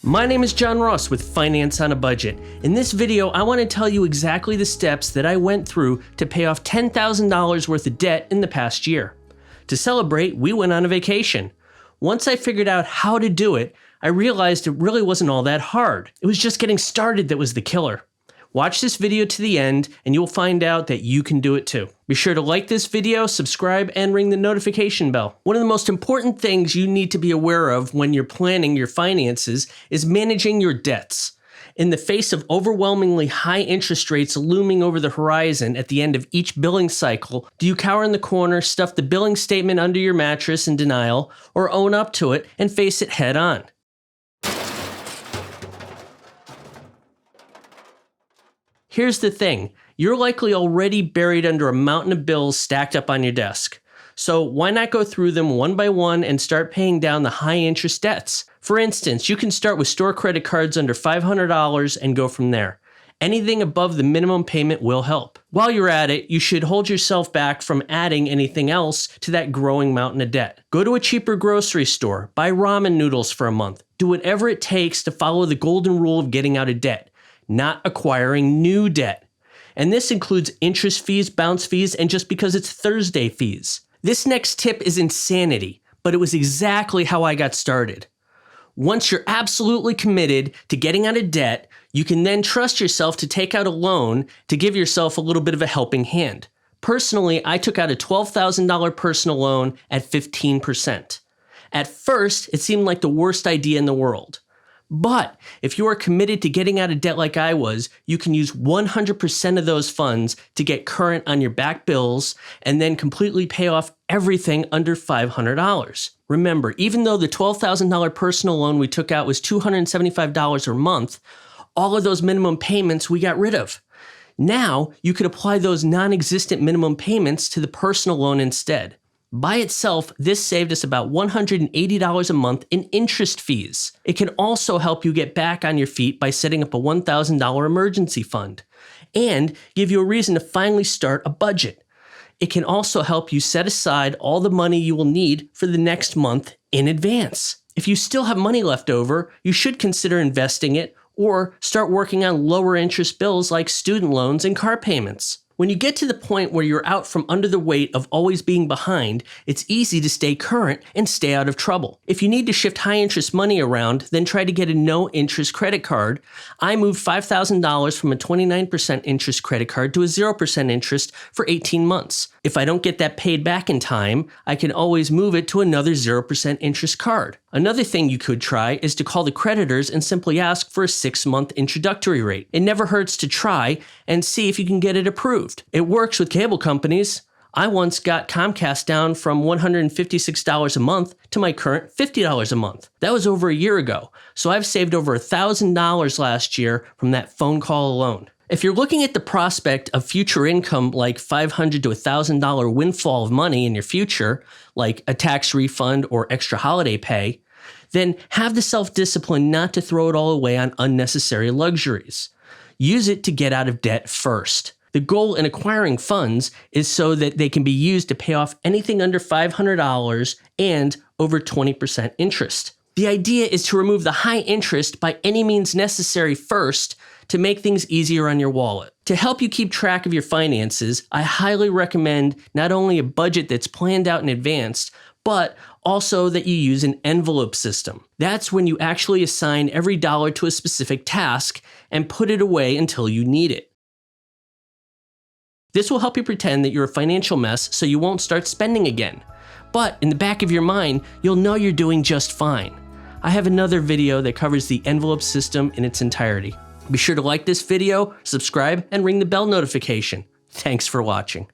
My name is John Ross with Finance on a Budget. In this video, I want to tell you exactly the steps that I went through to pay off $10,000 worth of debt in the past year. To celebrate, we went on a vacation. Once I figured out how to do it, I realized it really wasn't all that hard. It was just getting started that was the killer. Watch this video to the end and you'll find out that you can do it too. Be sure to like this video, subscribe, and ring the notification bell. One of the most important things you need to be aware of when you're planning your finances is managing your debts. In the face of overwhelmingly high interest rates looming over the horizon at the end of each billing cycle, do you cower in the corner, stuff the billing statement under your mattress in denial, or own up to it and face it head on? Here's the thing, you're likely already buried under a mountain of bills stacked up on your desk. So why not go through them one by one and start paying down the high interest debts? For instance, you can start with store credit cards under $500 and go from there. Anything above the minimum payment will help. While you're at it, you should hold yourself back from adding anything else to that growing mountain of debt. Go to a cheaper grocery store, buy ramen noodles for a month. Do whatever it takes to follow the golden rule of getting out of debt. Not acquiring new debt. And this includes interest fees, bounce fees, and just because it's Thursday fees. This next tip is insanity, but it was exactly how I got started. Once you're absolutely committed to getting out of debt, you can then trust yourself to take out a loan to give yourself a little bit of a helping hand. Personally, I took out a $12,000 personal loan at 15%. At first, it seemed like the worst idea in the world. But if you are committed to getting out of debt like I was, you can use 100% of those funds to get current on your back bills and then completely pay off everything under $500. Remember, even though the $12,000 personal loan we took out was $275 a month, all of those minimum payments we got rid of. Now, you could apply those non-existent minimum payments to the personal loan instead. By itself, this saved us about $180 a month in interest fees. It can also help you get back on your feet by setting up a $1,000 emergency fund and give you a reason to finally start a budget. It can also help you set aside all the money you will need for the next month in advance. If you still have money left over, you should consider investing it or start working on lower interest bills like student loans and car payments. When you get to the point where you're out from under the weight of always being behind, it's easy to stay current and stay out of trouble. If you need to shift high interest money around, then try to get a no interest credit card. I moved $5,000 from a 29% interest credit card to a 0% interest for 18 months. If I don't get that paid back in time, I can always move it to another 0% interest card. Another thing you could try is to call the creditors and simply ask for a 6-month introductory rate. It never hurts to try and see if you can get it approved. It works with cable companies. I once got Comcast down from $156 a month to my current $50 a month. That was over a year ago, so I've saved over $1,000 last year from that phone call alone. If you're looking at the prospect of future income like $500 to $1,000 windfall of money in your future, like a tax refund or extra holiday pay, then have the self-discipline not to throw it all away on unnecessary luxuries. Use it to get out of debt first. The goal in acquiring funds is so that they can be used to pay off anything under $500 and over 20% interest. The idea is to remove the high interest by any means necessary first to make things easier on your wallet. To help you keep track of your finances, I highly recommend not only a budget that's planned out in advance, but also that you use an envelope system. That's when you actually assign every dollar to a specific task and put it away until you need it. This will help you pretend that you're a financial mess so you won't start spending again. But in the back of your mind, you'll know you're doing just fine. I have another video that covers the envelope system in its entirety. Be sure to like this video, subscribe, and ring the bell notification. Thanks for watching.